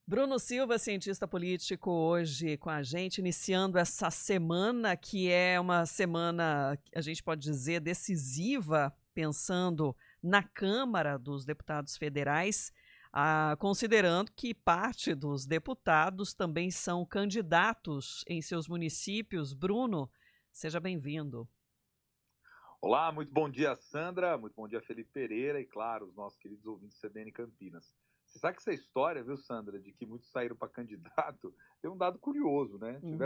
Bruno Silva, cientista político, hoje com a gente, iniciando essa semana, que é uma semana, a gente pode dizer, decisiva, pensando na Câmara dos Deputados Federais, considerando que parte dos deputados também são candidatos em seus municípios. Bruno, seja bem-vindo. Olá, muito bom dia, Sandra, muito bom dia, Felipe Pereira e, claro, os nossos queridos ouvintes CBN Campinas. Você sabe que essa história, viu, Sandra, de que muitos saíram para candidato, tem um dado curioso, né? Uhum.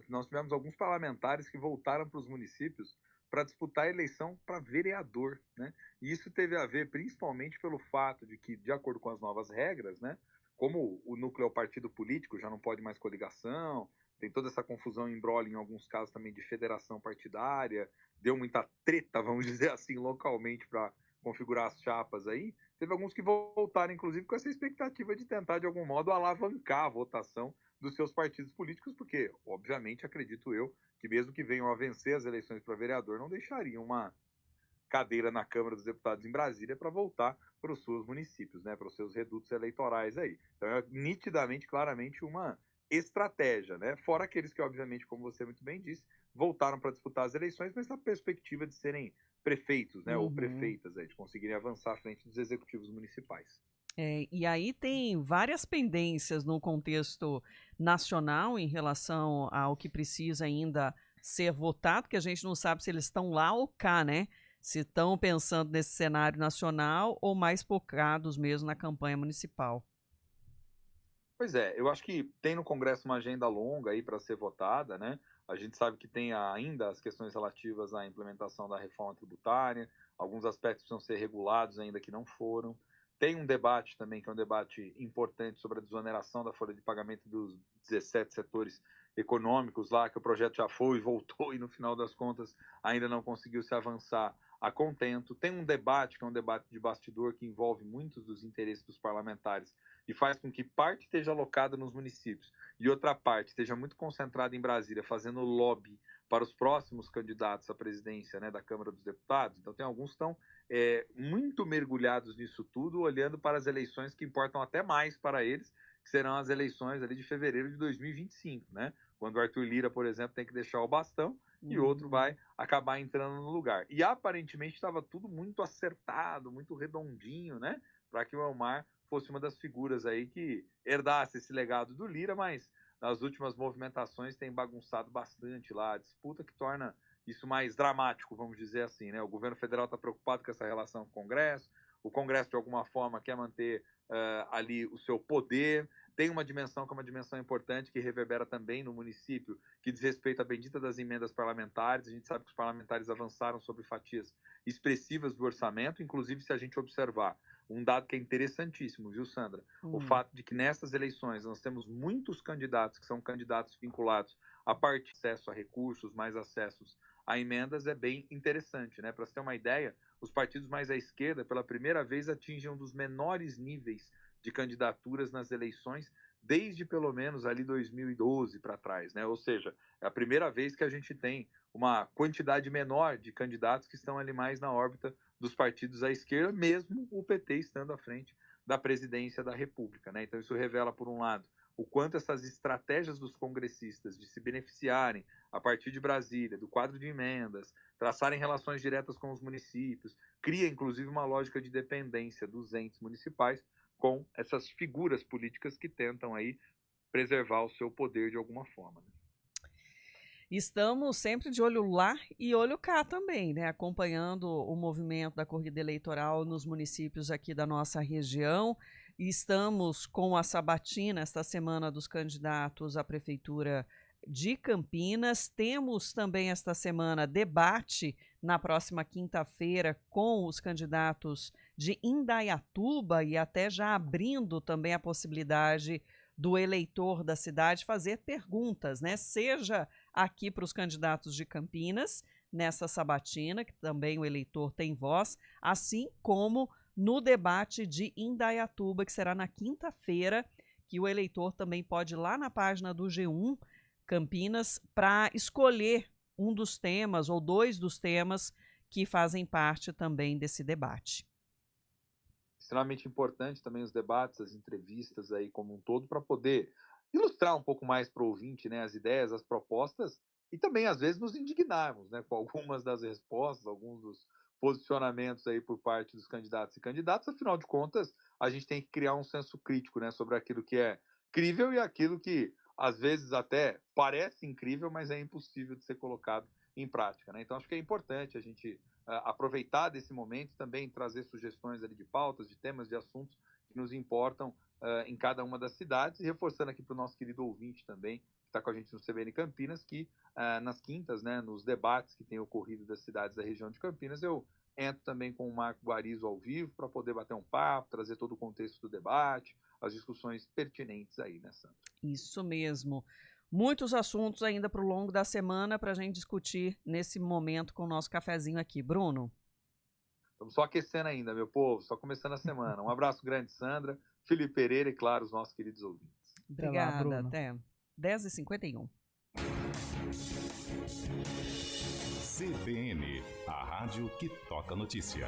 Nós tivemos alguns parlamentares que voltaram para os municípios para disputar a eleição para vereador, né? E isso teve a ver principalmente pelo fato de que, de acordo com as novas regras, né, como o núcleo é o partido político, já não pode mais coligação, tem toda essa confusão e imbróglio em alguns casos também de federação partidária, deu muita treta, vamos dizer assim, localmente para configurar as chapas aí. Teve alguns que voltaram, inclusive, com essa expectativa de tentar, de algum modo, alavancar a votação dos seus partidos políticos, porque, obviamente, acredito eu, que mesmo que venham a vencer as eleições para vereador, não deixariam uma cadeira na Câmara dos Deputados em Brasília para voltar para os seus municípios, né, para os seus redutos eleitorais aí. Então é nitidamente, claramente uma estratégia, né? Fora aqueles que, obviamente, como você muito bem disse, voltaram para disputar as eleições, mas na perspectiva de serem prefeitos, né, ou Uhum. prefeitas, aí, de conseguirem avançar à frente dos executivos municipais. E aí tem várias pendências no contexto nacional em relação ao que precisa ainda ser votado, que a gente não sabe se eles estão lá ou cá, né? Se estão pensando nesse cenário nacional ou mais focados mesmo na campanha municipal. Pois é, eu acho que tem no Congresso uma agenda longa aí para ser votada, né? A gente sabe que tem ainda as questões relativas à implementação da reforma tributária, alguns aspectos precisam ser regulados ainda que não foram. Tem um debate também, que é um debate importante sobre a desoneração da folha de pagamento dos 17 setores econômicos lá, que o projeto já foi e voltou e no final das contas ainda não conseguiu se avançar a contento. Tem um debate, que é um debate de bastidor, que envolve muitos dos interesses dos parlamentares e faz com que parte esteja alocada nos municípios e outra parte esteja muito concentrada em Brasília, fazendo lobby para os próximos candidatos à presidência, né, da Câmara dos Deputados. Então, tem alguns que estão muito mergulhados nisso tudo, olhando para as eleições que importam até mais para eles, que serão as eleições ali de fevereiro de 2025, né? Quando o Arthur Lira, por exemplo, tem que deixar o bastão e outro vai Uhum. acabar entrando no lugar. E aparentemente estava tudo muito acertado, muito redondinho, né? Para que o Elmar fosse uma das figuras aí que herdasse esse legado do Lira, mas nas últimas movimentações tem bagunçado bastante lá a disputa, que torna isso mais dramático, vamos dizer assim, né? O governo federal está preocupado com essa relação com o Congresso de alguma forma quer manter ali o seu poder, tem uma dimensão que é uma dimensão importante, que reverbera também no município, que diz respeito à bendita das emendas parlamentares. A gente sabe que os parlamentares avançaram sobre fatias expressivas do orçamento, inclusive se a gente observar um dado que é interessantíssimo, viu, Sandra? O Hum. fato de que nessas eleições nós temos muitos candidatos que são candidatos vinculados a partir de acesso a recursos, mais acessos a emendas, é bem interessante, né? Para você ter uma ideia, os partidos mais à esquerda, pela primeira vez, atingem um dos menores níveis de candidaturas nas eleições desde pelo menos ali 2012 para trás, né? Ou seja, é a primeira vez que a gente tem uma quantidade menor de candidatos que estão ali mais na órbita dos partidos à esquerda, mesmo o PT estando à frente da presidência da República, né? Então isso revela, por um lado, o quanto essas estratégias dos congressistas de se beneficiarem a partir de Brasília, do quadro de emendas, traçarem relações diretas com os municípios, cria inclusive uma lógica de dependência dos entes municipais com essas figuras políticas que tentam aí preservar o seu poder de alguma forma, né? Estamos sempre de olho lá e olho cá também, né? Acompanhando o movimento da corrida eleitoral nos municípios aqui da nossa região. E estamos com a sabatina esta semana dos candidatos à prefeitura de Campinas. Temos também esta semana debate na próxima quinta-feira com os candidatos de Indaiatuba e até já abrindo também a possibilidade do eleitor da cidade fazer perguntas, né? Seja aqui para os candidatos de Campinas, nessa sabatina, que também o eleitor tem voz, assim como no debate de Indaiatuba, que será na quinta-feira, que o eleitor também pode ir lá na página do G1 Campinas para escolher um dos temas ou dois dos temas que fazem parte também desse debate. extremamente importante também os debates, as entrevistas aí como um todo, para poder ilustrar um pouco mais para o ouvinte, né, as ideias, as propostas, e também, às vezes, nos indignarmos, né, com algumas das respostas, alguns dos posicionamentos aí por parte dos candidatos e candidatas. Afinal de contas, a gente tem que criar um senso crítico, né, sobre aquilo que é crível e aquilo que, às vezes, até parece incrível, mas é impossível de ser colocado em prática, né? Então, acho que é importante a gente aproveitar desse momento, também trazer sugestões ali de pautas, de temas, de assuntos que nos importam em cada uma das cidades, e reforçando aqui para o nosso querido ouvinte também, que está com a gente no CBN Campinas, que nas quintas, né, nos debates que têm ocorrido das cidades da região de Campinas, eu entro também com o Marco Guarizo ao vivo para poder bater um papo, trazer todo o contexto do debate, as discussões pertinentes aí, né, Sandra? Isso mesmo. Muitos assuntos ainda para o longo da semana para a gente discutir nesse momento com o nosso cafezinho aqui. Bruno? Estamos só aquecendo ainda, meu povo, só começando a semana. Um abraço grande, Sandra, Felipe Pereira e, claro, os nossos queridos ouvintes. Até lá, Obrigada, Bruno. até 10h51. CBN, a rádio que toca notícia.